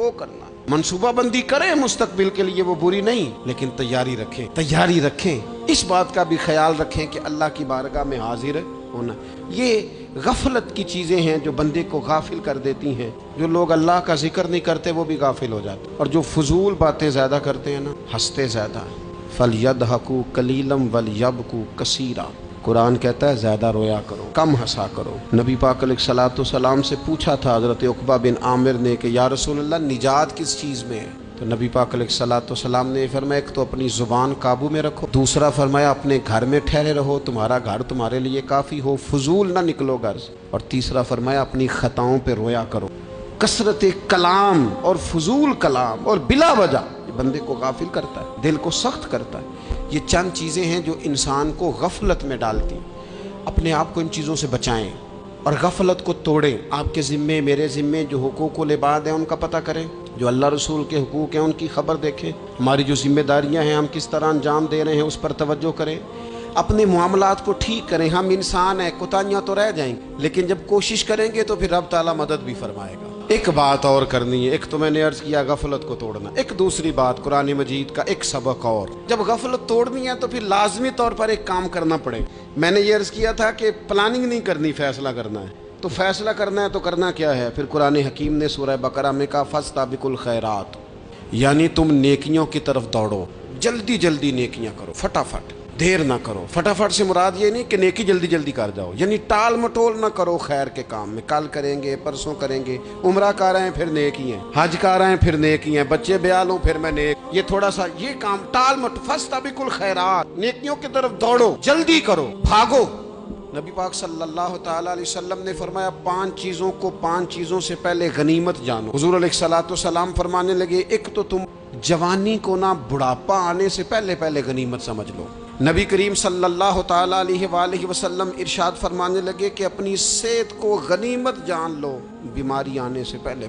وہ کرنا ہے۔ منصوبہ بندی کریں مستقبل کے لیے، وہ بری نہیں، لیکن تیاری رکھیں، اس بات کا بھی خیال رکھیں کہ اللہ کی بارگاہ میں حاضر ہونا۔ یہ غفلت کی چیزیں ہیں جو بندے کو غافل کر دیتی ہیں۔ جو لوگ اللہ کا ذکر نہیں کرتے وہ بھی غافل ہو جاتے، اور جو فضول باتیں زیادہ کرتے ہیں نا، ہنستے زیادہ ہیں۔ فَلْيَضْحَكُوا قَلِيلًا وَلْيَبْكُوا كَثِيرًا، قرآن کہتا ہے زیادہ رویا کرو، کم ہنسا کرو۔ نبی پاک علیہ الصلوۃ والسلام سے پوچھا تھا حضرت عقبہ بن عامر نے کہ یا رسول اللہ نجات کس چیز میں ہے؟ تو نبی پاک علیہ الصلوۃ والسلام نے فرمایا ایک تو اپنی زبان قابو میں رکھو، دوسرا فرمایا اپنے گھر میں ٹھہرے رہو، تمہارا گھر تمہارے لیے کافی ہو، فضول نہ نکلو گھر سے، اور تیسرا فرمایا اپنی خطاؤں پہ رویا کرو۔ کثرت کلام اور فضول کلام اور بلا وجہ یہ بندے کو غافل کرتا ہے، دل کو سخت کرتا ہے۔ یہ چند چیزیں ہیں جو انسان کو غفلت میں ڈالتی ہیں۔ اپنے آپ کو ان چیزوں سے بچائیں اور غفلت کو توڑیں۔ آپ کے ذمے، میرے ذمے جو حقوق العباد ہیں ان کا پتہ کریں، جو اللہ رسول کے حقوق ہیں ان کی خبر دیکھیں، ہماری جو ذمہ داریاں ہیں ہم کس طرح انجام دے رہے ہیں اس پر توجہ کریں، اپنے معاملات کو ٹھیک کریں۔ ہم انسان ہیں، کوتاہیاں تو رہ جائیں گی، لیکن جب کوشش کریں گے تو پھر رب تعالیٰ مدد بھی فرمائے گا۔ ایک بات اور کرنی ہے، ایک تو میں نے عرض کیا غفلت کو توڑنا، ایک دوسری بات قرآن مجید کا ایک سبق اور، جب غفلت توڑنی ہے تو پھر لازمی طور پر ایک کام کرنا پڑے۔ میں نے یہ عرض کیا تھا کہ پلاننگ نہیں کرنی، فیصلہ کرنا ہے۔ تو فیصلہ کرنا ہے تو کرنا کیا ہے؟ پھر قرآن حکیم نے سورہ بقرہ میں کہا فاستبقوا الخیرات، یعنی تم نیکیوں کی طرف دوڑو، جلدی جلدی نیکیاں کرو، پھٹافٹ، دیر نہ کرو۔ پھٹافٹ سے مراد یہ نہیں کہ نیکی جلدی جلدی کر جاؤ، یعنی ٹال مٹول نہ کرو خیر کے کام میں، کل کریں گے، پرسوں کریں گے، عمرہ کر رہے ہیں پھر نیکی ہیں، حج کر رہے ہیں پھر نیکی ہیں، بچے بیال ہوں پھر میں نیک، یہ تھوڑا سا یہ کام ٹال مٹ، فاستبقوا الخیرات، نیکیوں کی طرف دوڑو، جلدی کرو، بھاگو۔ نبی پاک صلی اللہ تعالیٰ علیہ وسلم نے فرمایا 5 چیزوں سے پہلے غنیمت جانو۔ حضور علیہ الصلوۃ والسلام فرمانے لگے ایک تو تم جوانی کو نہ بڑھاپا آنے سے پہلے غنیمت سمجھ لو۔ نبی کریم صلی اللہ تعالیٰ علیہ وآلہ وسلم ارشاد فرمانے لگے کہ اپنی صحت کو غنیمت جان لو، بیماری آنے سے پہلے۔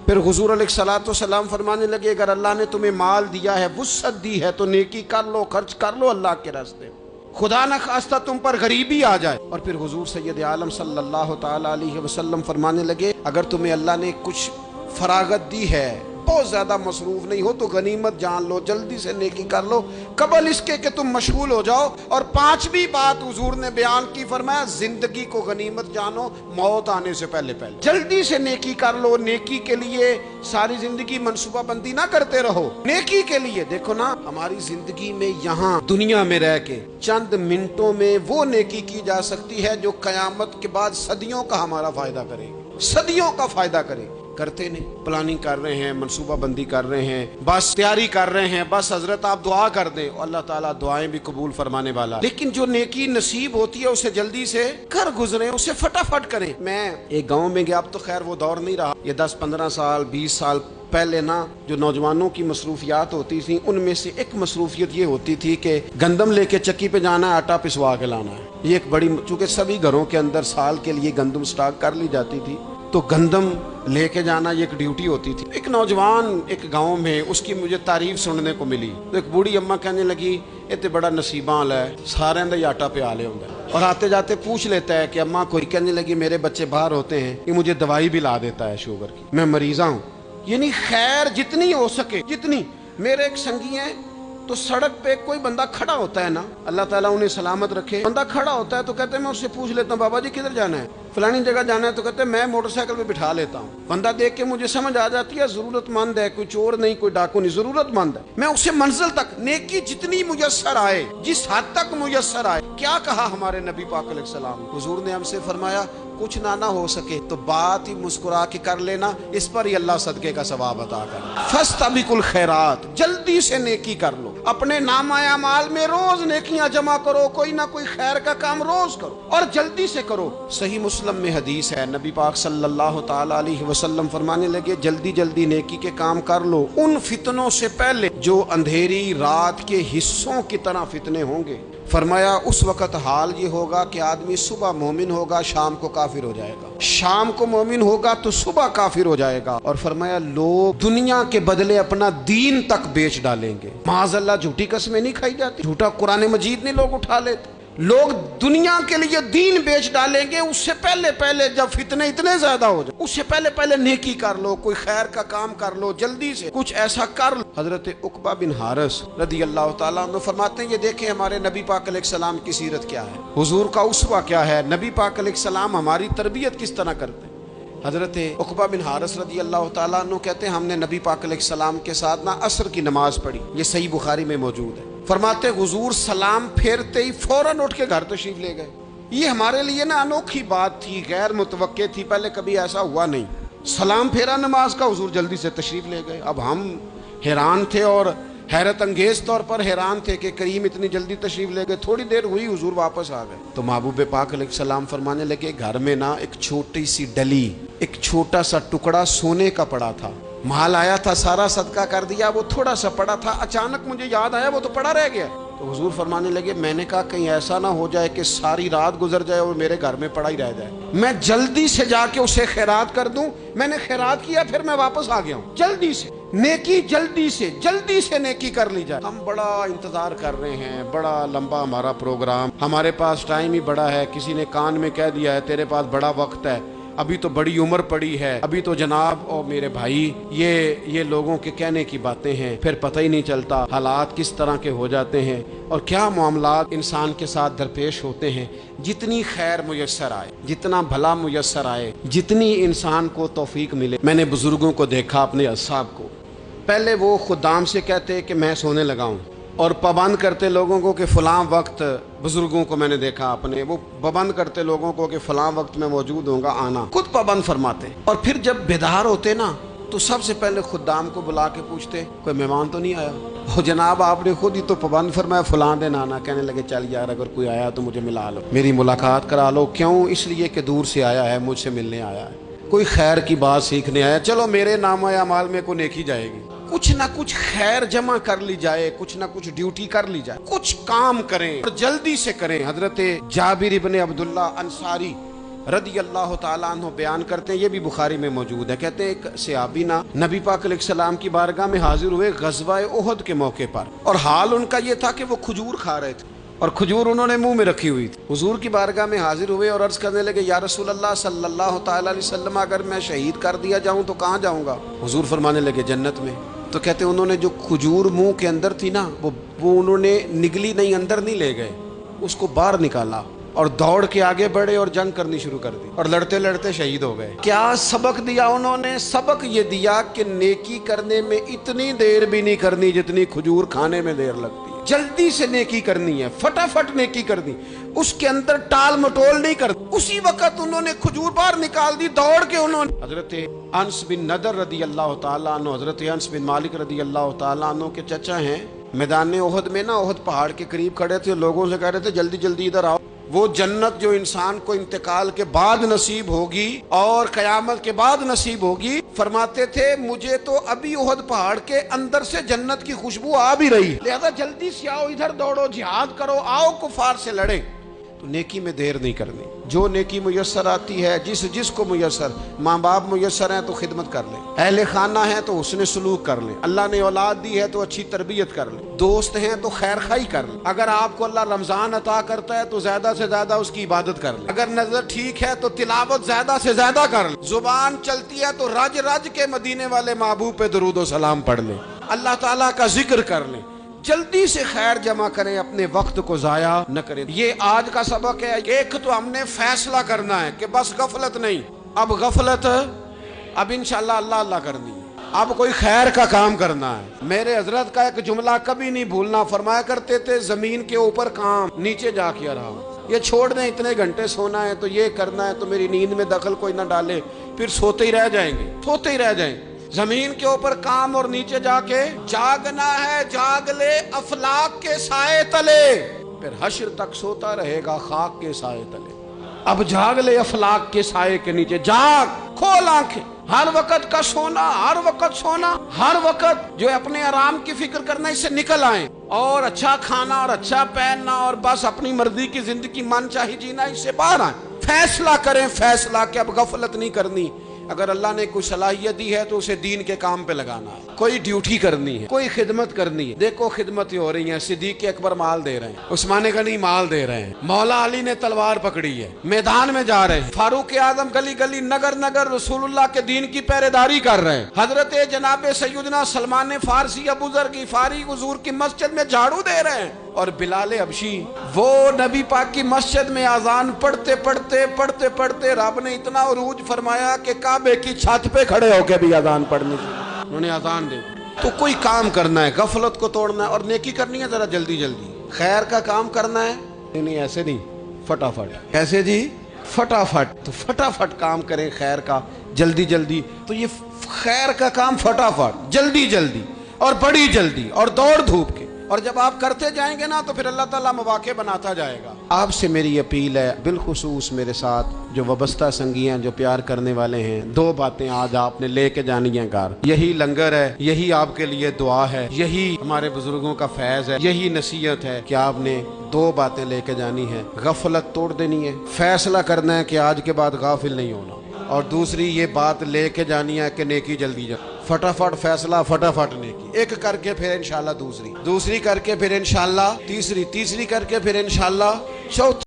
پھر حضور علیہ الصلوۃ والسلام فرمانے لگے اگر اللہ نے تمہیں مال دیا ہے، وسعت دی ہے، تو نیکی کر لو، خرچ کر لو اللہ کے راستے میں، خدا نہ خواستہ تم پر غریبی آ جائے۔ اور پھر حضور سید عالم صلی اللہ تعالیٰ علیہ وسلم فرمانے لگے اگر تمہیں اللہ نے کچھ فراغت دی ہے، بہت زیادہ مصروف نہیں ہو، تو غنیمت جان لو، جلدی سے نیکی کر لو قبل اس کے کہ تم مشغول ہو جاؤ۔ اور 5ویں بات حضور نے بیان کی، فرمایا زندگی کو غنیمت جانو، موت آنے سے پہلے جلدی سے نیکی کر لو۔ نیکی کے لیے ساری زندگی منصوبہ بندی نہ کرتے رہو، نیکی کے لیے دیکھو نا، ہماری زندگی میں یہاں دنیا میں رہ کے چند منٹوں میں وہ نیکی کی جا سکتی ہے جو قیامت کے بعد صدیوں کا ہمارا فائدہ کرے گی، صدیوں کا فائدہ کرے گی۔ کرتے نہیں، پلاننگ کر رہے ہیں، منصوبہ بندی کر رہے ہیں، بس تیاری کر رہے ہیں، بس حضرت آپ دعا کر دیں، اللہ تعالیٰ دعائیں بھی قبول فرمانے والا، لیکن جو نیکی نصیب ہوتی ہے اسے جلدی سے کر گزریں، اسے فٹافٹ کریں۔ میں ایک گاؤں میں گیا، اب تو خیر وہ دور نہیں رہا، یہ 10-15 سال 20 سال پہلے نا جو نوجوانوں کی مصروفیات ہوتی تھیں ان میں سے ایک مصروفیت یہ ہوتی تھی کہ گندم لے کے چکی پہ جانا ہے، آٹا پسوا کے لانا ہے۔ یہ ایک بڑی، چونکہ سبھی گھروں کے اندر سال کے لیے گندم سٹاک کر لی جاتی تھی، تو گندم لے کے جانا یہ ایک ڈیوٹی ہوتی تھی۔ ایک نوجوان ایک گاؤں میں، اس کی مجھے تعریف سننے کو ملی، تو ایک بوڑھی اماں کہنے لگی یہ تو بڑا نصیباں والا ہے، سارے اندر آٹا پہ آلے ہوں گے، اور آتے جاتے پوچھ لیتا ہے کہ اماں کوئی، کہنے لگی میرے بچے باہر ہوتے ہیں، یہ مجھے دوائی بھی لا دیتا ہے شوگر کی، میں مریضہ ہوں۔ یعنی خیر جتنی ہو سکے، جتنی۔ میرے ایک سنگی ہیں، تو سڑک پہ کوئی بندہ کھڑا ہوتا ہے نا، اللہ تعالیٰ انہیں سلامت رکھے، بندہ کھڑا ہوتا ہے تو کہتے ہیں میں اس سے پوچھ لیتا ہوں بابا جی کدھر جانا ہے، فلانی جگہ جانا ہے، تو کہتے ہیں میں موٹر سائیکل پہ بٹھا لیتا ہوں۔ بندہ دیکھ کے مجھے سمجھ آ جاتی ہے ضرورت مند ہے، کوئی چور نہیں، کوئی ڈاکو نہیں، ضرورت مند ہے، میں اسے منزل تک نیکی جتنی میسر آئے، جس حد تک میسر آئے۔ کیا کہا ہمارے نبی پاک علیہ السلام، حضور نے ہم سے فرمایا کچھ نہ ہو سکے تو بات ہی مسکرا کے کر لینا، اس پر ہی اللہ صدقے کا ثواب عطا کرے۔ فاستبقوا الخیرات، جلدی سے نیکی کر لو، اپنے نامہ اعمال میں روز نیکیاں جمع کرو، کوئی نہ کوئی خیر کا کام روز کرو اور جلدی سے کرو۔ صحیح مسلم میں حدیث ہے، نبی پاک صلی اللہ تعالی علیہ وسلم فرمانے لگے جلدی جلدی نیکی کے کام کر لو، ان فتنوں سے پہلے جو اندھیری رات کے حصوں کی طرح فتنے ہوں گے۔ فرمایا اس وقت حال یہ ہوگا کہ آدمی صبح مومن ہوگا، شام کو کافر ہو جائے گا، شام کو مومن ہوگا تو صبح کافر ہو جائے گا، اور فرمایا لوگ دنیا کے بدلے اپنا دین تک بیچ ڈالیں گے۔ معاذ اللہ جھوٹی قسمیں نہیں کھائی جاتی، جھوٹا قرآن مجید نہیں لوگ اٹھا لیتے، لوگ دنیا کے لیے دین بیچ ڈالیں گے، اس سے پہلے جب فتنے اتنے زیادہ ہو جائیں، اس سے پہلے نیکی کر لو، کوئی خیر کا کام کر لو، جلدی سے کچھ ایسا کر لو۔ حضرت عقبہ بن حارث رضی اللہ تعالیٰ عنہ فرماتے ہیں یہ دیکھیں ہمارے نبی پاک علیہ السلام کی سیرت کیا ہے، حضور کا اسوہ کیا ہے، نبی پاک علیہ السلام ہماری تربیت کس طرح کرتے ہیں۔ حضرت عقبہ بن حارث رضی اللہ تعالیٰ عنہ کہتے ہیں ہم نے نبی پاک علیہ السلام کے ساتھ عصر کی نماز پڑھی، یہ صحیح بخاری میں موجود ہے۔ فرماتے حضور سلام پھیرتے ہی فوراً اٹھ کے گھر تشریف لے گئے۔ یہ ہمارے لیے انوکھی بات تھی، غیر متوقع تھی، پہلے کبھی ایسا ہوا نہیں۔ سلام پھیرا نماز کا، حضور جلدی سے تشریف لے گئے۔ اب ہم حیران تھے اور حیرت انگیز طور پر حیران تھے کہ کریم اتنی جلدی تشریف لے گئے۔ تھوڑی دیر ہوئی حضور واپس آ گئے تو محبوب پاک علیہ السلام فرمانے لگے گھر میں ایک چھوٹی سی ڈلی، ایک چھوٹا سا ٹکڑا سونے کا پڑا تھا، مال آیا تھا سارا صدقہ کر دیا، وہ تھوڑا سا پڑا تھا، اچانک مجھے یاد آیا وہ تو پڑا رہ گیا۔ تو حضور فرمانے لگے میں نے کہا کہیں ایسا نہ ہو جائے کہ ساری رات گزر جائے اور میرے گھر میں پڑا ہی رہ جائے، میں جلدی سے جا کے اسے خیرات کر دوں۔ میں نے خیرات کیا پھر میں واپس آ گیا ہوں، جلدی سے نیکی، جلدی سے نیکی کر لی جائے۔ ہم بڑا انتظار کر رہے ہیں، بڑا لمبا ہمارا پروگرام، ہمارے پاس ٹائم ہی بڑا ہے، کسی نے کان میں کہہ دیا ہے تیرے پاس بڑا وقت ہے، ابھی تو بڑی عمر پڑی ہے، ابھی تو جناب اور میرے بھائی یہ لوگوں کے کہنے کی باتیں ہیں، پھر پتہ ہی نہیں چلتا حالات کس طرح کے ہو جاتے ہیں اور کیا معاملات انسان کے ساتھ درپیش ہوتے ہیں۔ جتنی خیر میسر آئے، جتنا بھلا میسر آئے، جتنی انسان کو توفیق ملے۔ میں نے بزرگوں کو دیکھا، اپنے اصحاب کو، پہلے وہ خدام سے کہتے کہ میں سونے لگا ہوں اور پابند کرتے لوگوں کو کہ فلاں وقت، بزرگوں کو میں نے دیکھا اپنے، وہ پابند کرتے لوگوں کو کہ فلاں وقت میں موجود ہوں گا آنا، خود پابند فرماتے، اور پھر جب بیدار ہوتے تو سب سے پہلے خدام کو بلا کے پوچھتے کوئی مہمان تو نہیں آیا؟ وہ جناب آپ نے خود ہی تو پابند فرمایا فلاں دن آنا۔ کہنے لگے چل یار اگر کوئی آیا تو مجھے ملا لو، میری ملاقات کرا لو۔ کیوں؟ اس لیے کہ دور سے آیا ہے، مجھ سے ملنے آیا ہے، کوئی خیر کی بات سیکھنے آیا، چلو میرے نام اعمال میں کو نیکی جائے گی، کچھ نہ کچھ خیر جمع کر لی جائے، کچھ نہ کچھ ڈیوٹی کر لی جائے، کچھ کام کریں اور جلدی سے کریں۔ حضرت جابر ابن عبداللہ انصاری رضی اللہ تعالیٰ عنہ بیان کرتے ہیں، یہ بھی بخاری میں موجود ہے، کہتے ہیں ایک صحابی نبی پاک علیہ السلام کی بارگاہ میں حاضر ہوئے غزوہ احد کے موقع پر، اور حال ان کا یہ تھا کہ وہ کھجور کھا رہے تھے اور کھجور انہوں نے منہ میں رکھی ہوئی تھی۔ حضور کی بارگاہ میں حاضر ہوئے اور عرض کرنے لگے یا رسول اللہ صلی اللہ تعالیٰ علیہ وسلم اگر میں شہید کر دیا جاؤں تو کہاں جاؤں گا؟ حضور فرمانے لگے جنت میں۔ تو کہتے انہوں نے جو کھجور منہ کے اندر تھی وہ انہوں نے نگلی نہیں، اندر نہیں لے گئے، اس کو باہر نکالا اور دوڑ کے آگے بڑھے اور جنگ کرنی شروع کر دی اور لڑتے لڑتے شہید ہو گئے۔ کیا سبق دیا انہوں نے؟ سبق یہ دیا کہ نیکی کرنے میں اتنی دیر بھی نہیں کرنی جتنی کھجور کھانے میں دیر لگتی ہے۔ جلدی سے نیکی کرنی ہے، فٹافٹ نیکی کرنی، اس کے اندر ٹال مٹول نہیں کرنی۔ اسی وقت انہوں نے کھجور باہر نکال دی، دوڑ کے انہوں نے۔ حضرت انس بن نضر رضی اللہ تعالیٰ عنہ، حضرت انس بن مالک رضی اللہ تعالیٰ عنہ کے چچا ہیں، میدان احد میں احد پہاڑ کے قریب کھڑے تھے، لوگوں سے کہہ رہے تھے جلدی جلدی ادھر آؤ، وہ جنت جو انسان کو انتقال کے بعد نصیب ہوگی اور قیامت کے بعد نصیب ہوگی، فرماتے تھے مجھے تو ابھی احد پہاڑ کے اندر سے جنت کی خوشبو آ بھی رہی، لہذا جلدی سے آؤ، ادھر دوڑو، جہاد کرو، آؤ کفار سے لڑیں۔ تو نیکی میں دیر نہیں کرنی، جو نیکی میسر آتی ہے، جس کو میسر، ماں باپ میسر ہیں تو خدمت کر لیں، اہل خانہ ہیں تو حسن سلوک کر لیں، اللہ نے اولاد دی ہے تو اچھی تربیت کر لیں، دوست ہیں تو خیر خواہی کر لیں، اگر آپ کو اللہ رمضان عطا کرتا ہے تو زیادہ سے زیادہ اس کی عبادت کر لیں، اگر نظر ٹھیک ہے تو تلاوت زیادہ سے زیادہ کر لیں، زبان چلتی ہے تو رج رج کے مدینے والے محبوب پہ درود و سلام پڑھ لیں، اللہ تعالیٰ کا ذکر کر لیں، جلدی سے خیر جمع کریں، اپنے وقت کو ضائع نہ کریں۔ یہ آج کا سبق ہے۔ ایک تو ہم نے فیصلہ کرنا ہے کہ بس غفلت نہیں، اب غفلت اب انشاءاللہ اللہ کرنی ہے، اب کوئی خیر کا کام کرنا ہے۔ میرے حضرت کا ایک جملہ کبھی نہیں بھولنا، فرمایا کرتے تھے زمین کے اوپر کام، نیچے جا کے آرام، یہ چھوڑ دیں اتنے گھنٹے سونا ہے تو یہ کرنا ہے تو میری نیند میں دخل کوئی نہ ڈالے، پھر سوتے ہی رہ جائیں گے، سوتے ہی رہ جائیں گے۔ زمین کے اوپر کام اور نیچے جا کے جاگنا ہے، جاگ لے افلاک کے سائے تلے، پھر حشر تک سوتا رہے گا خاک کے سائے تلے۔ اب جاگ لے افلاک کے سائے کے نیچے، جاگ، کھول آنکھیں، ہر وقت کا سونا، ہر وقت سونا، ہر وقت جو اپنے آرام کی فکر کرنا، اس سے نکل آئیں اور اچھا کھانا اور اچھا پہننا اور بس اپنی مرضی کی زندگی من چاہی جینا، اس سے باہر آئیں۔ فیصلہ کریں، فیصلہ کہ اب غفلت نہیں کرنی، اگر اللہ نے کوئی صلاحیت دی ہے تو اسے دین کے کام پہ لگانا ہے، کوئی ڈیوٹی کرنی ہے، کوئی خدمت کرنی ہے۔ دیکھو خدمتیں ہو رہی ہیں، صدیق اکبر مال دے رہے ہیں، عثمان غنی مال دے رہے ہیں، مولا علی نے تلوار پکڑی ہے، میدان میں جا رہے ہیں، فاروق اعظم گلی گلی نگر نگر رسول اللہ کے دین کی پہرےداری کر رہے ہیں، حضرت جناب سیدنا سلمان فارسی ابو ذر غفاری حضور کی مسجد میں جھاڑو دے رہے ہیں، اور بلال حبشی وہ نبی پاک کی مسجد میں اذان پڑھتے پڑھتے رب نے اتنا عروج فرمایا کہ کعبے کی چھت پہ کھڑے ہو کے بھی اذان پڑھنی تھی، انہوں نے اذان دے۔ تو کوئی کام کرنا ہے، غفلت کو توڑنا ہے اور نیکی کرنی ہے ذرا جلدی جلدی، خیر کا کام کرنا ہے، نہیں ایسے نہیں، فٹافٹ۔ کیسے جی؟ فٹافٹ۔ تو فٹافٹ کام کریں خیر کا، جلدی جلدی۔ تو یہ خیر کا کام فٹافٹ، جلدی جلدی اور بڑی جلدی اور دوڑ دھوپ کے، اور جب آپ کرتے جائیں گے نا تو پھر اللہ تعالیٰ مواقع بناتا جائے گا۔ آپ سے میری اپیل ہے، بالخصوص میرے ساتھ جو وابستہ سنگی ہیں، جو پیار کرنے والے ہیں، دو باتیں آج آپ نے لے کے جانی ہیں گھر۔ یہی لنگر ہے، یہی آپ کے لیے دعا ہے، یہی ہمارے بزرگوں کا فیض ہے، یہی نصیحت ہے کہ آپ نے دو باتیں لے کے جانی ہے۔ غفلت توڑ دینی ہے، فیصلہ کرنا ہے کہ آج کے بعد غافل نہیں ہونا، اور دوسری یہ بات لے کے جانی ہے کہ نیکی جلدی جلدی، فٹافٹ فیصلہ، فٹافٹ نیکی، ایک کر کے پھر انشاءاللہ دوسری کر کے پھر انشاءاللہ تیسری کر کے پھر انشاءاللہ چوتھی۔